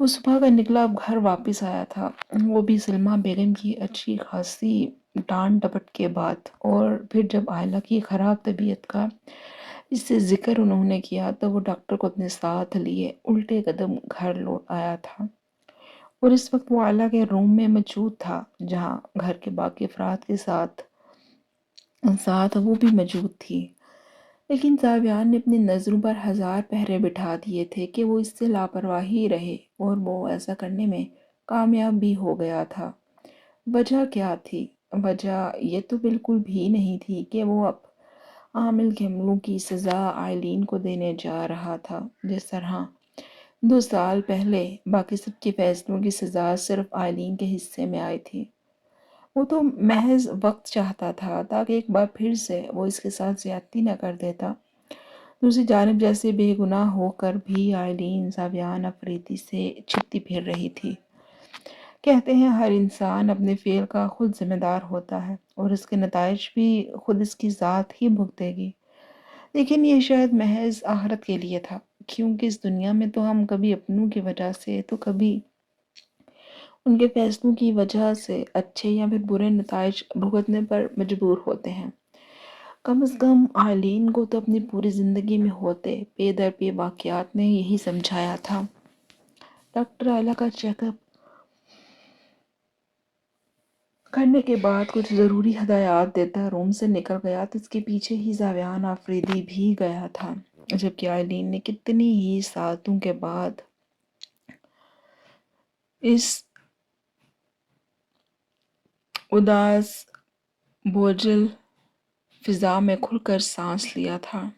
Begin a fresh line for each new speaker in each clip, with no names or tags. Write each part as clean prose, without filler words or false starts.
وہ صبح کا نکلا اب گھر واپس آیا تھا، وہ بھی سلمیٰ بیگم کی اچھی خاصی ڈانٹ ڈپٹ کے بعد، اور پھر جب آئلہ کی خراب طبیعت کا اس سے ذکر انہوں نے کیا تو وہ ڈاکٹر کو اپنے ساتھ لیے الٹے قدم گھر لوٹ آیا تھا، اور اس وقت وہ آئلہ کے روم میں موجود تھا جہاں گھر کے باقی افراد کے ساتھ ساتھ وہ بھی موجود تھی، لیکن زاویان نے اپنی نظروں پر ہزار پہرے بٹھا دیے تھے کہ وہ اس سے لاپرواہی رہے، اور وہ ایسا کرنے میں کامیاب بھی ہو گیا تھا۔ وجہ کیا تھی؟ وجہ یہ تو بالکل بھی نہیں تھی کہ وہ اب عامل کے عملوں کی سزا آئلین کو دینے جا رہا تھا، جس طرح 2 سال پہلے باقی سب کے فیصلوں کی سزا صرف آئلین کے حصے میں آئی تھی۔ وہ تو محض وقت چاہتا تھا تاکہ ایک بار پھر سے وہ اس کے ساتھ زیادتی نہ کر دیتا۔ دوسری جانب جیسے بے گناہ ہو کر بھی آئلین زاویان افریدی سے چھپتی پھر رہی تھی۔ کہتے ہیں ہر انسان اپنے فعل کا خود ذمہ دار ہوتا ہے اور اس کے نتائج بھی خود اس کی ذات ہی بھگتے گی، لیکن یہ شاید محض آخرت کے لیے تھا، کیونکہ اس دنیا میں تو ہم کبھی اپنوں کی وجہ سے تو کبھی ان کے فیصلوں کی وجہ سے اچھے یا پھر برے نتائج بھگتنے پر مجبور ہوتے ہیں۔ کم از کم آئلین کو تو اپنی پوری زندگی میں ہوتے پے در پے واقعات نے یہی سمجھایا تھا۔ ڈاکٹر آئلہ کا چیک اپ کرنے کے بعد کچھ ضروری ہدایات دیتا روم سے نکل گیا تو اس کے پیچھے ہی زاویان آفریدی بھی گیا تھا، جبکہ آئلین نے کتنی ہی ساعتوں کے بعد اس اداس بوجھل فضا میں کھل کر سانس لیا تھا۔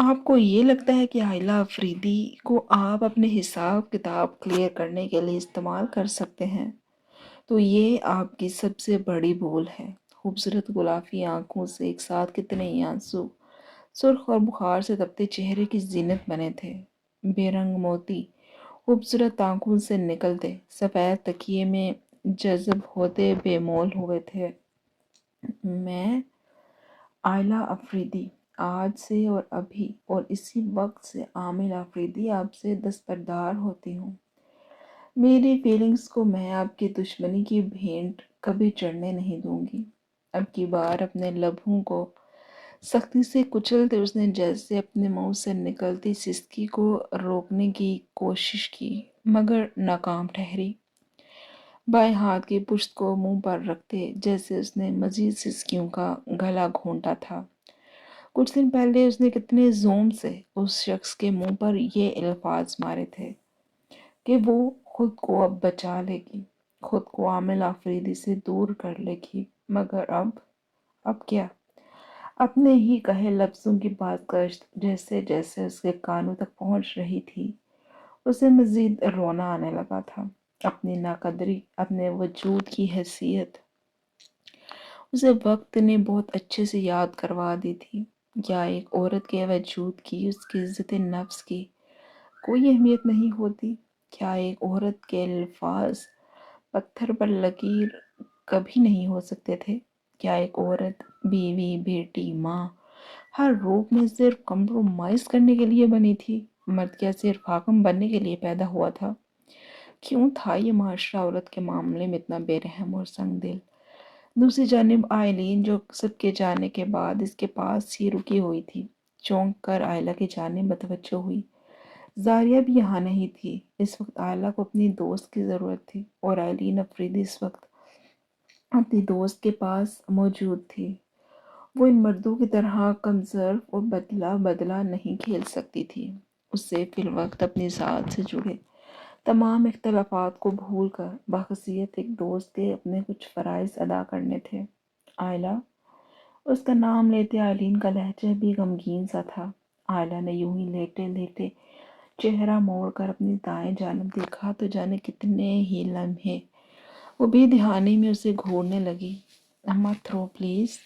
آپ کو یہ لگتا ہے کہ آئلہ افریدی کو آپ اپنے حساب کتاب کلیئر کرنے کے لیے استعمال کر سکتے ہیں تو یہ آپ کی سب سے بڑی بھول ہے۔ خوبصورت گلابی آنکھوں سے ایک ساتھ کتنے ہی آنسو سرخ اور بخار سے تپتے چہرے کی زینت بنے تھے، بے رنگ موتی خوبصورت آنکھوں سے نکلتے سفید تکیے میں جذب ہوتے بے مول ہوئے تھے۔ میں آئلہ افریدی آج سے اور ابھی اور اسی وقت سے عامل افریدی آپ سے دستبردار ہوتی ہوں۔ میری فیلنگز کو میں آپ کی دشمنی کی بھینٹ کبھی چڑھنے نہیں دوں گی۔ اب کی بار اپنے لبوں کو سختی سے کچلتے اس نے جیسے اپنے منہ سے نکلتی سسکی کو روکنے کی کوشش کی مگر ناکام ٹھہری۔ بائیں ہاتھ کی پشت کو منہ پر رکھتے جیسے اس نے مزید سسکیوں کا گلا گھونٹا تھا۔ کچھ دن پہلے اس نے کتنے زوم سے اس شخص کے منہ پر یہ الفاظ مارے تھے کہ وہ خود کو اب بچا لے گی، خود کو عامل آفریدی سے دور کر لے گی، مگر اب کیا؟ اپنے ہی کہے لفظوں کی بازگشت جیسے جیسے اس کے کانوں تک پہنچ رہی تھی اسے مزید رونا آنے لگا تھا۔ اپنی ناقدری، اپنے وجود کی حیثیت اسے وقت نے بہت اچھے سے یاد کروا دی تھی۔ کیا ایک عورت کے وجود کی، اس کی عزت نفس کی کوئی اہمیت نہیں ہوتی؟ کیا ایک عورت کے الفاظ پتھر پر لکیر کبھی نہیں ہو سکتے تھے؟ کیا ایک عورت بیوی، بیٹی، ماں ہر روپ میں صرف کمپرومائز کرنے کے لیے بنی تھی؟ مرد کیا صرف حاکم بننے کے لیے پیدا ہوا تھا؟ کیوں تھا یہ معاشرہ عورت کے معاملے میں اتنا بے رحم اور سنگ دل؟ دوسری جانب آئلین جو سب کے جانے کے بعد اس کے پاس ہی رکی ہوئی تھی، چونک کر آئلہ کی جانب متوجہ ہوئی۔ زاریہ بھی یہاں نہیں تھی۔ اس وقت آئلہ کو اپنی دوست کی ضرورت تھی اور آئلین افریدی اس وقت اپنی دوست کے پاس موجود تھی۔ وہ ان مردوں کی طرح کنزرو اور بدلہ بدلہ نہیں کھیل سکتی تھی۔ اس سے فی الوقت اپنی ذات سے جڑے تمام اختلافات کو بھول کر بحیثیت ایک دوست کے اپنے کچھ فرائض ادا کرنے تھے۔ آئلہ، اس کا نام لیتے آئلین کا لہجہ بھی غمگین سا تھا۔ آئلہ نے یوں ہی لیٹے لیٹے چہرہ موڑ کر اپنی دائیں جانب دیکھا تو جانے کتنے ہی لمحے وہ بے دھیانی میں اسے گھورنے لگی۔ مت رو پلیز۔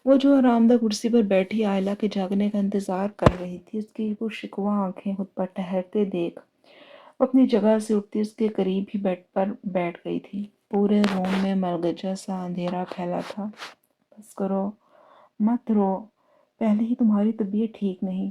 وہ جو آرام دہ کرسی پر بیٹھی آئلہ کے جاگنے کا انتظار کر رہی تھی، اس کی وہ شکوہ آنکھیں خود پر ٹھہرتے دیکھ وہ اپنی جگہ سے اٹھتی اس کے قریب ہی بیڈ پر بیٹھ گئی تھی۔ پورے روم میں ملغلرہ سا اندھیرا پھیلا تھا۔ بس کرو، مت رو، پہلے ہی تمہاری طبیعت ٹھیک نہیں۔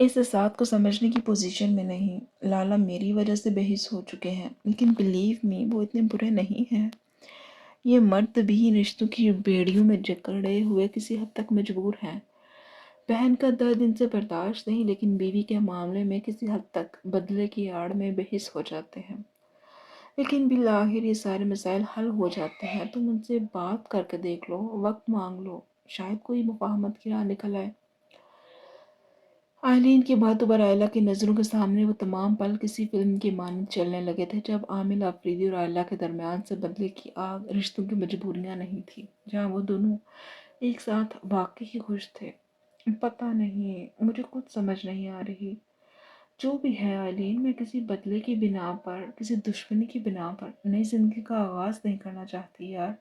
اس ساتھ کو سمجھنے کی پوزیشن میں نہیں۔ لالا میری وجہ سے بحث ہو چکے ہیں، لیکن بلیو می وہ اتنے برے نہیں ہیں۔ یہ مرد بھی ان رشتوں کی بیڑیوں میں جکڑے ہوئے کسی حد تک مجبور ہیں۔ بہن کا درد ان سے برداشت نہیں، لیکن بیوی کے معاملے میں کسی حد تک بدلے کی آڑ میں بحث ہو جاتے ہیں۔ لیکن بالآخر یہ سارے مسائل حل ہو جاتے ہیں۔ تم ان سے بات کر کے دیکھ لو، وقت مانگ لو، شاید کوئی مفاہمت کی راہ نکل آئے۔ آئلین کی باتوں پر آئلہ کی نظروں کے سامنے وہ تمام پل کسی فلم کی مانند چلنے لگے تھے، جب عامل آفریدی اور آئلہ کے درمیان سے بدلے کی آگ رشتوں کی مجبوریاں نہیں تھی، جہاں وہ دونوں ایک ساتھ واقعی خوش تھے۔ پتہ نہیں، مجھے کچھ سمجھ نہیں آ رہی۔ جو بھی ہے آئلین، میں کسی بدلے کی بنا پر، کسی دشمنی کی بنا پر نئی زندگی کا آغاز نہیں کرنا چاہتی یار۔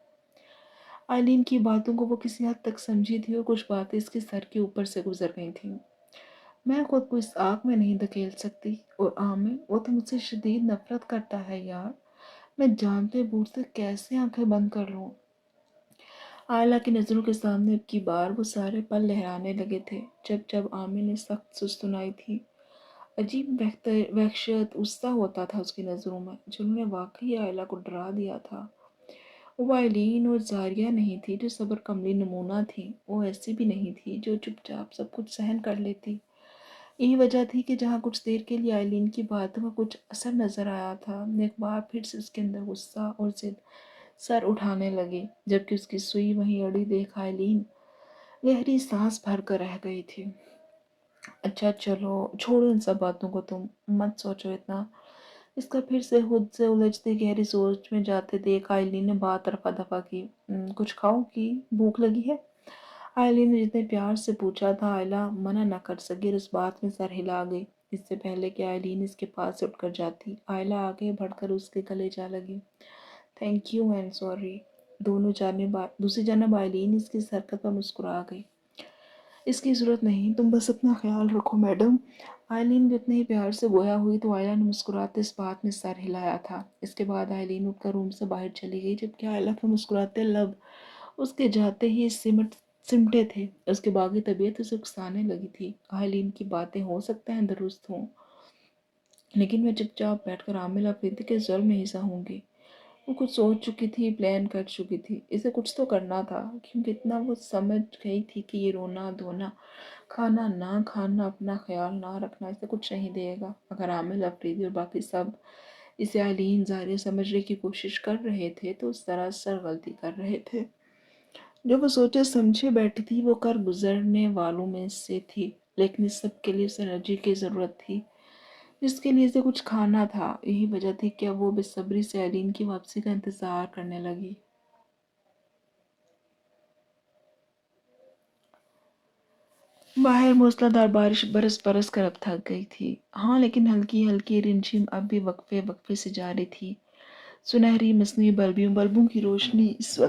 آئلین کی باتوں کو وہ کسی حد تک سمجھی تھی، اور کچھ باتیں اس کے سر کے اوپر سے گزر گئی تھیں۔ میں خود کو اس آگ میں نہیں دھکیل سکتی، اور عامر وہ تو مجھ سے شدید نفرت کرتا ہے یار۔ میں جانتے بوجھتے کیسے آنکھیں بند کر لوں؟ آئلہ کی نظروں کے سامنے اب کی بار وہ سارے پل لہرانے لگے تھے، جب عامر نے سخت سستنائی تھی۔ عجیب وحشت غصہ ہوتا تھا اس کی نظروں میں، جنہوں نے واقعی آئلہ کو ڈرا دیا تھا۔ وہ آئلین اور زاریہ نہیں تھی جو صبر کملی نمونہ تھی، وہ ایسی بھی نہیں تھی جو چپ چاپ سب کچھ سہن کر لیتی۔ یہی وجہ تھی کہ جہاں کچھ دیر کے لیے آئلین کی باتوں کا کچھ اثر نظر آیا تھا، ایک بار پھر سے اس کے اندر غصہ اور ضد سر اٹھانے لگی، جبکہ اس کی سوئی وہیں اڑی دیکھ آئلین گہری سانس بھر کر رہ گئی تھی۔ اچھا چلو چھوڑو ان سب باتوں کو، تم مت سوچو اتنا۔ اس کا پھر سے خود سے الجھتی گہری سوچ میں جاتے دیکھ آئلین نے بات رفع دفع کی۔ کچھ کھاؤ کی بھوک لگی ہے؟ آئلین نے جتنے پیار سے پوچھا تھا، آئلہ منع نہ کر سکی اور اس بات میں سر ہلا گئی۔ اس سے پہلے کہ آئلین اس کے پاس سے اٹھ کر جاتی، آئلہ آگے بڑھ کر اس کے گلے جا لگی۔ Thank you and sorry. دوسری جانب آئلین اس کی حرکت پر مسکرا گئی۔ اس کی ضرورت نہیں، تم بس اپنا خیال رکھو میڈم۔ آئلین بھی اتنے ہی پیار سے گویا ہوئی تو آئلہ نے مسکراتے اس بات میں سر ہلایا تھا۔ اس کے بعد آئلین اٹھ کر روم سے باہر چلی گئی، جبکہ آئلہ کے مسکراتے لب اس کے جاتے ہی سمٹے تھے۔ اس کی باغی طبیعت اسے اکسانے لگی تھی۔ آئلین کی باتیں ہو سکتا ہے درست ہوں، لیکن میں چپ چاپ بیٹھ کر عامل آفریدی کے ظلم میں حصہ ہوں گی۔ وہ کچھ سوچ چکی تھی، پلان کر چکی تھی، اسے کچھ تو کرنا تھا، کیونکہ اتنا وہ سمجھ گئی تھی کہ یہ رونا دھونا، کھانا نہ کھانا، اپنا خیال نہ رکھنا اسے کچھ نہیں دے گا۔ اگر عامل آفریدی اور باقی سب اسے آئلین ظاہر سمجھنے کی کوشش کر رہے تھے تو اس سراسر غلطی کر رہے تھے۔ جو وہ سوچے سمجھے بیٹھی تھی وہ کر گزرنے والوں میں سے تھی، لیکن اس سب کے لیے اسے انرجی کی ضرورت تھی، جس کے لیے اسے کچھ کھانا تھا۔ یہی وجہ تھی کہ اب وہ بے صبری سے آئلین کی واپسی کا انتظار کرنے لگی۔ باہر موسلادھار بارش برس کر اب تھک گئی تھی، ہاں، لیکن ہلکی ہلکی رمجھم اب بھی وقفے وقفے سے جاری تھی۔ سنہری مصنوعی بلبوں کی روشنی اس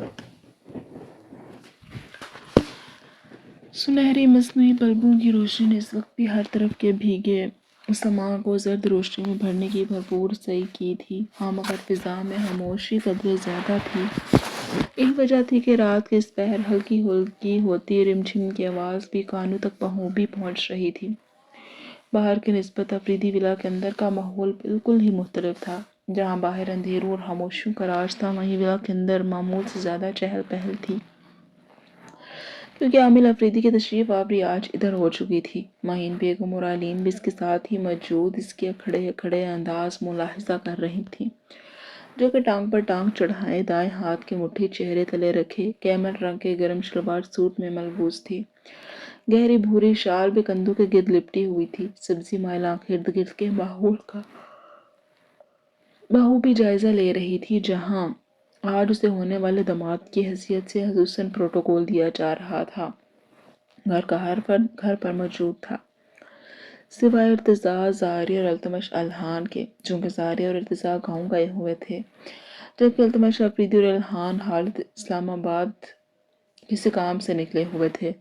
وقت بھی ہر طرف کے بھیگے سماع کو زرد روشنی میں بھرنے کی بھرپور سعی کی تھی، ہاں، مگر فضا میں خاموشی قدرے زیادہ تھی۔ یہی وجہ تھی کہ رات کے اس پہر ہلکی ہلکی ہوتی رمجھم کی آواز بھی کانوں تک بخوبی پہنچ رہی تھی۔ باہر کی نسبت آفریدی ولا کے اندر کا ماحول بالکل ہی مختلف تھا۔ جہاں باہر اندھیروں اور خاموشیوں کا راج تھا، وہیں ولا کے اندر معمول سے زیادہ چہل پہل تھی، کیونکہ عامل آفریدی کی تشریف آوری آج ادھر ہو چکی تھی۔ معین بیگم اور آئلین بھی اس کے ساتھ ہی موجود اس کے کھڑے انداز ملاحظہ کر رہی تھیں، جو کہ ٹانگ پر ٹانگ چڑھائے دائیں ہاتھ کی مٹھی چہرے تلے رکھے کیمل رنگ کے گرم شلوار سوٹ میں ملبوس تھی۔ گہری بھوری شال بھی کندھوں کے گرد لپٹی ہوئی تھی۔ سبزی مائل آنکھ ارد گرد کے ماحول کا بخوبی جائزہ لے رہی تھی، جہاں آج اسے ہونے والے داماد کی حیثیت سے خصوصاً پروٹوکول دیا جا رہا تھا۔ گھر کا ہر فرد گھر پر موجود تھا، سوائے ارتضیٰ، زاریہ اور التمش الہان کے، چونکہ زاریہ اور ارتضیٰ گاؤں گئے ہوئے تھے، جبکہ التمش آفریدی اور الہان حالت اسلام آباد کسی کام سے نکلے ہوئے تھے۔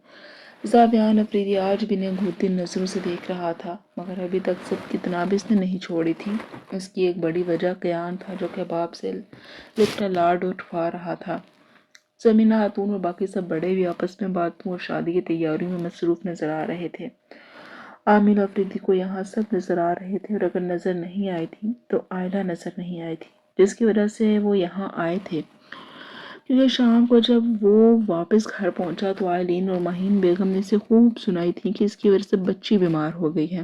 زاویان آفریدی آج بھی انہیں گھورتی نظروں سے دیکھ رہا تھا، مگر ابھی تک سب کی تناب اس نے نہیں چھوڑی تھی۔ اس کی ایک بڑی وجہ کیان تھا، جو کباب سے لپٹا لاڈ اٹھوا رہا تھا۔ زمینہ خاتون اور باقی سب بڑے بھی آپس میں باتوں اور شادی کی تیاریوں میں مصروف نظر آ رہے تھے۔ عامل افریدی کو یہاں سب نظر آ رہے تھے، اور اگر نظر نہیں آئی تھی تو آئلہ نظر نہیں آئی تھی، جس کی وجہ سے وہ یہاں آئے تھے۔ کیونکہ شام کو جب وہ واپس گھر پہنچا تو آئلین اور مہین بیگم نے اسے خوب سنائی تھی کہ اس کی وجہ سے بچی بیمار ہو گئی ہے،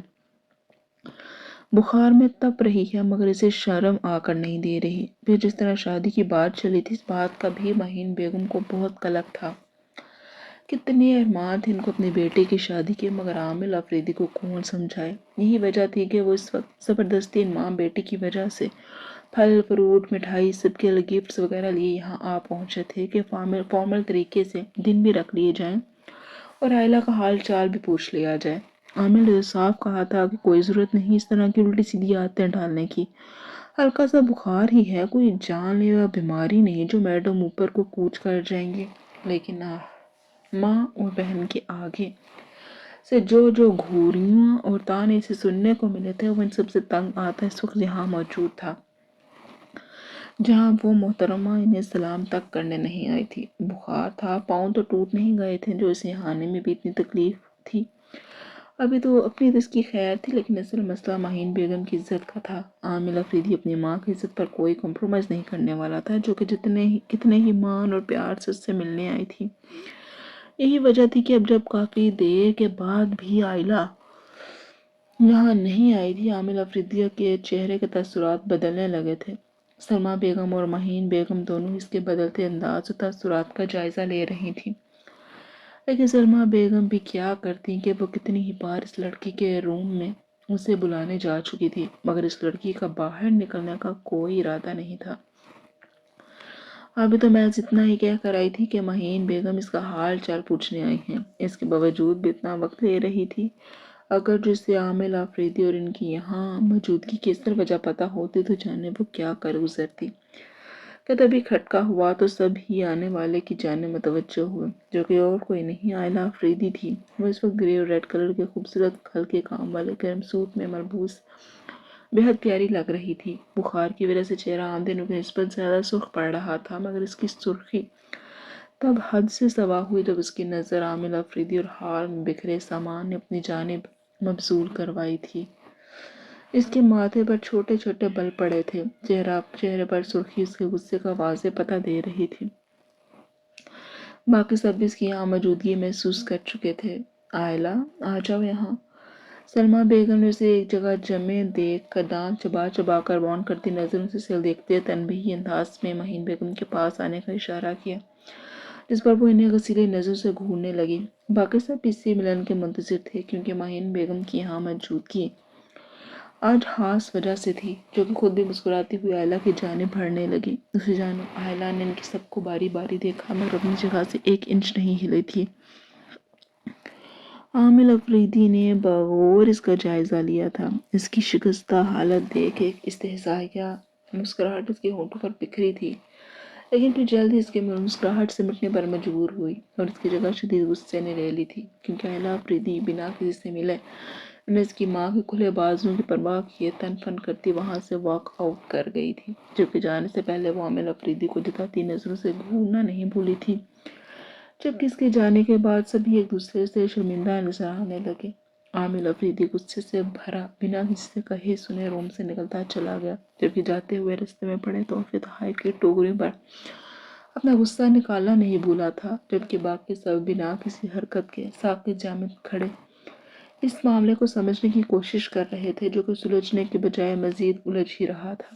بخار میں تپ رہی ہے، مگر اسے شرم آ کر نہیں دے رہی۔ پھر جس طرح شادی کی بات چلی تھی، اس بات کا بھی مہین بیگم کو بہت قلق تھا۔ کتنے ارمان تھے ان کو اپنے بیٹے کی شادی کے، مگر عامل افریدی کو کون سمجھائے۔ یہی وجہ تھی کہ وہ اس وقت زبردستی ان ماں بیٹے کی وجہ سے پھل فروٹ مٹھائی سب کے لیے گفٹس وغیرہ لیے یہاں آ پہنچے تھے کہ فارمل طریقے سے دن بھی رکھ لیے جائیں اور عائلہ کا حال چال بھی پوچھ لیا جائے۔ عامل نے صاف کہا تھا کہ کوئی ضرورت نہیں اس طرح کی الٹی سیدھی عادتیں ڈالنے کی، ہلکا سا بخار ہی ہے، کوئی جان لیوا بیماری نہیں جو میڈم اوپر کو کوچ کر جائیں گے۔ لیکن ماں اور بہن کے آگے سے جو گھوریاں اور تانے سے سننے کو ملے تھے، وہ ان سب سے تنگ آتا اس وقت یہاں موجود تھا جہاں وہ محترمہ انہیں سلام تک کرنے نہیں آئی تھی۔ بخار تھا، پاؤں تو ٹوٹ نہیں گئے تھے جو اسے آنے میں بھی اتنی تکلیف تھی۔ ابھی تو اپنی اس کی خیر تھی، لیکن اصل مسئلہ مہین بیگم کی عزت کا تھا۔ عامل افریدی اپنی ماں کی عزت پر کوئی کمپرومائز نہیں کرنے والا تھا، جو کہ کتنے ہی مان اور پیار سے اس سے ملنے آئی تھی۔ یہی وجہ تھی کہ اب جب کافی دیر کے بعد بھی عائلہ یہاں نہیں آئی تھی، عامل افریدی کے چہرے کے تاثرات بدلنے لگے تھے۔ سلمیٰ بیگم اور مہین بیگم دونوں اس کے بدلتے انداز و تاثرات کا جائزہ لے رہی تھیں۔ لیکن سلمیٰ بیگم بھی کیا کرتی کہ وہ کتنی ہی بار اس لڑکی کے روم میں اسے بلانے جا چکی تھی، مگر اس لڑکی کا باہر نکلنے کا کوئی ارادہ نہیں تھا۔ ابھی تو محض اتنا ہی کہہ کر آئی تھی کہ مہین بیگم اس کا حال چال پوچھنے آئی ہیں، اس کے باوجود بھی اتنا وقت لے رہی تھی۔ اگر جسے عامل افریدی اور ان کی یہاں موجودگی کی اصل وجہ پتہ ہوتی تو جانے وہ کیا کر گزرتی۔ کہ تبھی کھٹکا ہوا تو سب ہی آنے والے کی جانب متوجہ ہوئے، جو کہ اور کوئی نہیں عائلہ افریدی تھی۔ وہ اس وقت گرے اور ریڈ کلر کے خوبصورت ہلکے کام والے گرم سوٹ میں ملبوس بے حد پیاری لگ رہی تھی۔ بخار کی وجہ سے چہرہ عام دنوں کی نسبت زیادہ سرخ پڑ رہا تھا، مگر اس کی سرخی تب حد سے سوا ہوئی جب اس کی نظر عامل افریدی اور ہال میں بکھرے سامان نے اپنی جانب مبذول کروائی تھی۔ اس کے ماتھے پر چھوٹے چھوٹے بل پڑے تھے، چہرے پر سرخی اس کے غصے کا واضح پتہ دے رہی تھی۔ باقی سب اس کی یہاں موجودگی محسوس کر چکے تھے۔ عائلہ آ جاؤ یہاں۔ سلمیٰ بیگم نے اسے ایک جگہ جمے دیکھ کر دانت چبا چبا کر بون کرتی نظروں سے اسے دیکھتے تنبیہی انداز میں مہین بیگم کے پاس آنے کا اشارہ کیا، جس پر وہ انہیں غصیلی نظر سے گھورنے لگی۔ باقی سب اسی ملن کے منتظر تھے، کیونکہ مہین بیگم کی یہاں موجودگی آج خاص وجہ سے تھی، جو کہ خود بھی مسکراتی ہوئی عائلہ کی جانب بڑھنے لگی۔ دوسری جانب عائلہ نے ان کی سب کو باری باری دیکھا، مگر اپنی جگہ سے ایک انچ نہیں ہلی تھی۔ عامل افریدی نے بغور اس کا جائزہ لیا تھا۔ اس کی شکستہ حالت دیکھ ایک استہزائیہ مسکراہٹ اس کے ہونٹوں پر بکھری تھی، لیکن پھر جلد ہی اس کی مسکراہٹ سمٹنے پر مجبور ہوئی، اور اس کی جگہ شدید غصے نے لے لی تھی، کیونکہ عائلہ افریدی بنا کسی سے ملے انہیں اس کی ماں کے کھلے بازوؤں کی پرواہ کیے تن فن کرتی وہاں سے واک آؤٹ کر گئی تھی، جبکہ جانے سے پہلے وہ عامل افریدی کو جتاتی نظروں سے گھورنا نہیں بھولی تھی۔ جبکہ اس کے جانے کے بعد سبھی ایک دوسرے سے شرمندہ نظر آنے لگے۔ عامل افریدی غصے سے بھرا بنا کسی سے کہے سنے روم سے نکلتا چلا گیا، جبکہ جاتے ہوئے رستے میں پڑے تحفے تحائف کی ٹوکریوں پر اپنا غصہ نکالنا نہیں بھولا تھا، جبکہ باقی سب بنا کسی حرکت کے ساکت جامد کھڑے اس معاملے کو سمجھنے کی کوشش کر رہے تھے، جو کہ سلجھنے کے بجائے مزید الجھ ہی رہا تھا۔